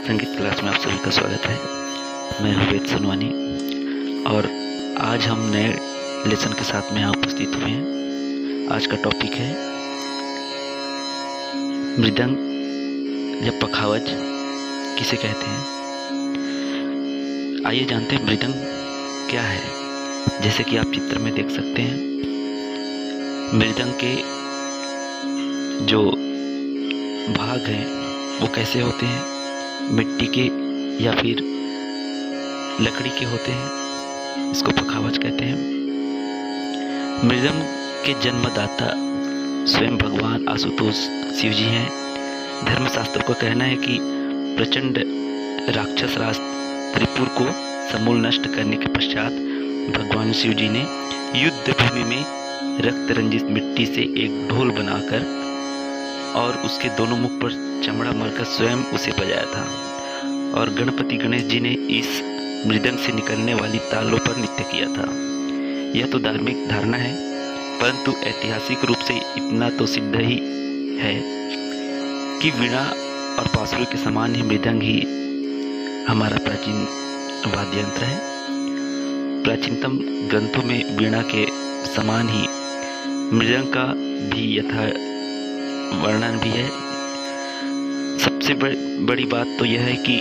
संगीत क्लास में आप सभी का स्वागत है। मैं हूँ वेद सोनवानी और आज हम नए लेसन के साथ में यहाँ उपस्थित हुए हैं। आज का टॉपिक है मृदंग या पखावज किसे कहते हैं। आइए जानते हैं मृदंग क्या है। जैसे कि आप चित्र में देख सकते हैं, मृदंग के जो भाग हैं वो कैसे होते हैं, मिट्टी के या फिर लकड़ी के होते हैं। इसको पखावज कहते हैं। मृदंग के जन्मदाता स्वयं भगवान आशुतोष शिव जी हैं। धर्मशास्त्र का कहना है कि प्रचंड राक्षस राज त्रिपुर को समूल नष्ट करने के पश्चात भगवान शिव जी ने युद्ध भूमि में रक्त रंजित मिट्टी से एक ढोल बनाकर और उसके दोनों मुख पर चमड़ा मारकर स्वयं उसे बजाया था। और गणपति गणेश जी ने इस मृदंग से निकलने वाली तालों पर नृत्य किया था। यह तो धार्मिक धारणा है, परंतु ऐतिहासिक रूप से इतना तो सिद्ध ही है कि वीणा और बांसुरी के समान ही मृदंग ही हमारा प्राचीन वाद्य यंत्र है। प्राचीनतम ग्रंथों में वीणा के समान ही मृदंग का भी यथा वर्णन भी है। सबसे बड़ी बात तो यह है कि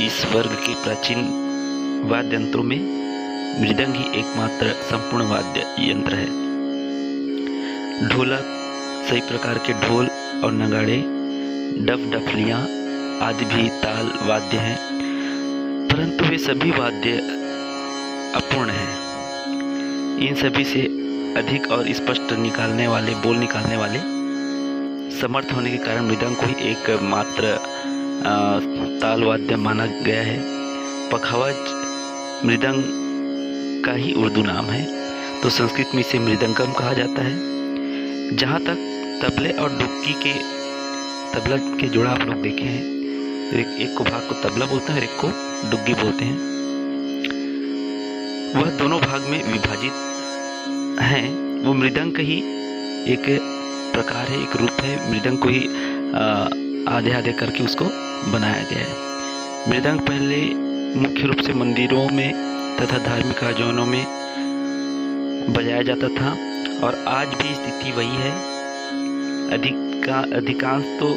इस वर्ग के प्राचीन वाद्य यंत्रों में मृदंग ही एकमात्र संपूर्ण वाद्य यंत्र है। ढोलक, सही प्रकार के ढोल और नगाड़े, डफ डफलियाँ आदि भी ताल वाद्य हैं, परंतु वे सभी वाद्य अपूर्ण हैं। इन सभी से अधिक और स्पष्ट बोल निकालने वाले समर्थ होने के कारण मृदंग को ही एकमात्र ताल वाद्य माना गया है। पखावज मृदंग का ही उर्दू नाम है, तो संस्कृत में इसे मृदंगम कहा जाता है। जहाँ तक तबले और डुग्गी के तबला के जोड़ा आप लोग देखे हैं, एक को भाग को तबला बोलते हैं और एक को डुग्गी बोलते हैं। वह दोनों भाग में विभाजित हैं। वो मृदंग का ही एक प्रकार है, एक रूप है। मृदंग को ही आधे आधे करके उसको बनाया गया है। मृदंग पहले मुख्य रूप से मंदिरों में तथा धार्मिक आयोजनों में बजाया जाता था और आज भी स्थिति वही है। अधिकांश तो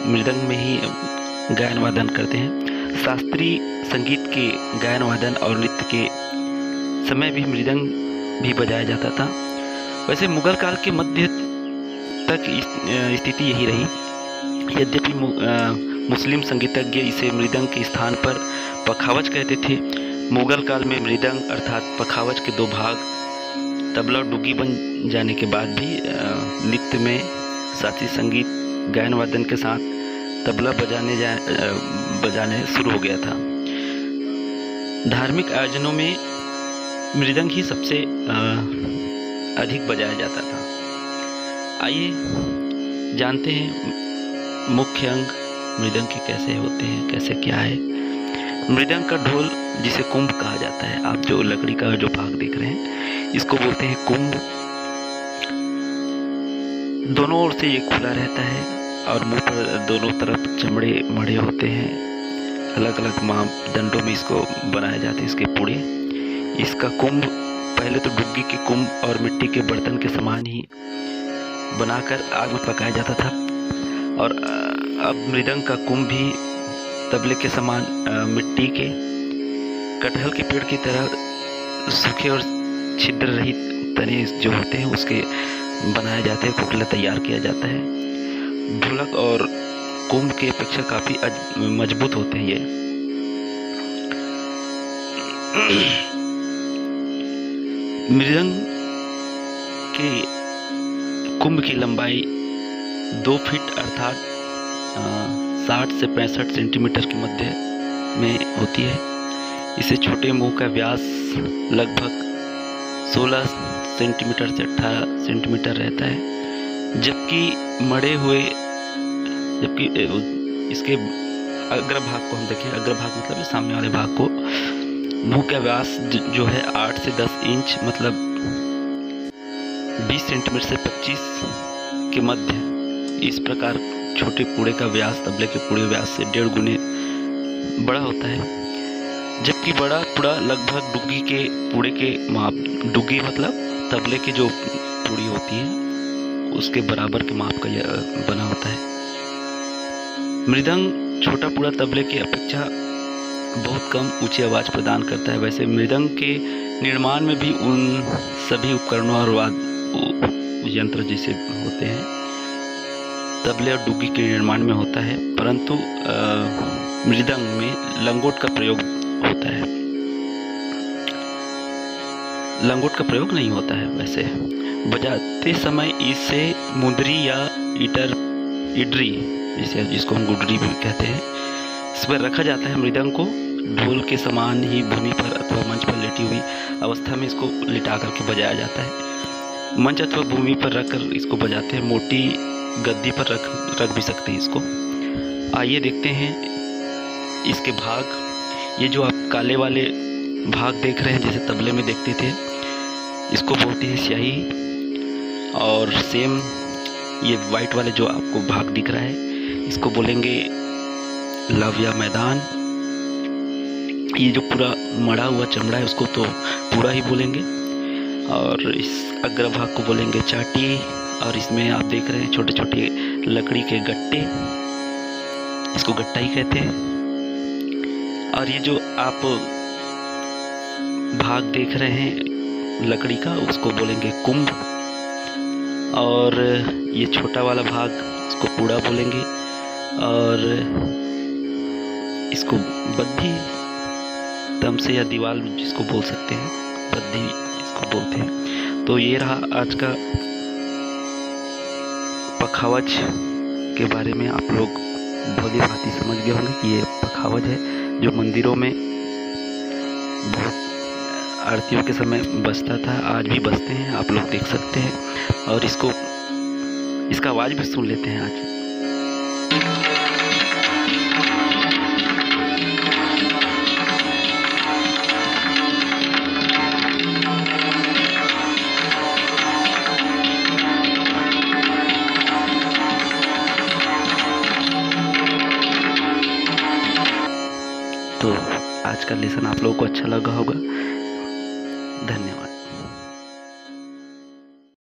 मृदंग में ही गायन वादन करते हैं। शास्त्रीय संगीत के गायन वादन और नृत्य के समय भी मृदंग भी बजाया जाता था। वैसे मुगल काल के मध्य तक स्थिति यही रही। यद्यपि मुस्लिम संगीतज्ञ इसे मृदंग के स्थान पर पखावज कहते थे। मुगल काल में मृदंग अर्थात पखावज के दो भाग तबला और डुग्गी बन जाने के बाद भी नृत्य में शास्त्रीय संगीत गायन वादन के साथ तबला बजाने शुरू हो गया था। धार्मिक आयोजनों में मृदंग ही सबसे अधिक बजाया जाता था। आइए जानते हैं मुख्य अंग मृदंग के कैसे होते हैं, कैसे क्या है। मृदंग का ढोल जिसे कुंभ कहा जाता है, आप जो लकड़ी का जो भाग देख रहे हैं इसको बोलते हैं कुंभ। दोनों ओर से ये खुला रहता है और मुंह पर दोनों तरफ चमड़े मढ़े होते हैं। अलग अलग मापदंडों में इसको बनाया जाता है इसके पुड़े। इसका कुंभ पहले तो डुग्गी के कुंभ और मिट्टी के बर्तन के समान ही बनाकर आग में पकाया जाता था, और अब मृदंग का कुंभ भी तबले के समान मिट्टी के कटहल के पेड़ की तरह सूखे और छिद्र रहित तने जो होते हैं उसके बनाए जाते हैं, खोखला तैयार किया जाता है। ढोलक और कुंभ की अपेक्षा काफ़ी मजबूत होते हैं ये। मृदंग के कुंभ की लंबाई 2 फीट अर्थात 60 से 65 सेंटीमीटर के मध्य में होती है। इसे छोटे मुंह का व्यास लगभग 16 सेंटीमीटर से 18 सेंटीमीटर रहता है, जबकि इसके अग्रभाग को हम देखें, अग्रभाग मतलब सामने वाले भाग को, मुंह का व्यास जो है 8 से 10 इंच मतलब 20 सेंटीमीटर से 25 के मध्य। इस प्रकार छोटे पूड़े का व्यास तबले के पूड़े व्यास से 1.5 गुने बड़ा होता है, जबकि बड़ा पुड़ा लगभग डुग्गी के पुड़े के माप, डुग्गी मतलब तबले की जो पुड़ी होती है उसके बराबर के माप का बना होता है। मृदंग छोटा पुड़ा तबले की अपेक्षा बहुत कम ऊंची आवाज़ प्रदान करता है। वैसे मृदंग के निर्माण में भी उन सभी उपकरणों और यंत्र जैसे होते हैं तबले और डुग्गी के निर्माण में होता है, परंतु मृदंग में लंगोट का प्रयोग होता है। लंगोट का प्रयोग नहीं होता है। वैसे बजाते समय इसे मुंदरी या इडरी जिसको हम गुडरी भी कहते हैं, इस पर रखा जाता है। मृदंग को ढोल के समान ही भूमि पर अथवा मंच पर लेटी हुई अवस्था में इसको लिटा करके बजाया जाता है। मंच अथवा भूमि पर रखकर इसको बजाते हैं। मोटी गद्दी पर रख भी सकते हैं इसको। आइए देखते हैं इसके भाग। ये जो आप काले वाले भाग देख रहे हैं जैसे तबले में देखते थे, इसको बोलते हैं स्याही। और सेम ये वाइट वाले जो आपको भाग दिख रहा है इसको बोलेंगे लव या मैदान। ये जो पूरा मड़ा हुआ चमड़ा है उसको तो पूरा ही बोलेंगे। और इस अग्रभाग को बोलेंगे चाटी। और इसमें आप देख रहे हैं छोटे छोटे लकड़ी के गट्टे, इसको गट्टा ही कहते हैं। और ये जो आप भाग देख रहे हैं लकड़ी का उसको बोलेंगे कुंभ। और ये छोटा वाला भाग इसको पूड़ा बोलेंगे। और इसको बद्धी, तमसे या दीवार जिसको बोल सकते हैं, बद्धी इसको बोलते हैं। तो ये रहा आज का पखावज के बारे में। आप लोग भली भांति समझ गए होंगे कि ये पखावज है जो मंदिरों में बहुत आरतियों के समय बजता था, आज भी बजते हैं, आप लोग देख सकते हैं। और इसका आवाज़ भी सुन लेते हैं आज। तो आज का लेसन आप लोगों को अच्छा लगा होगा। धन्यवाद।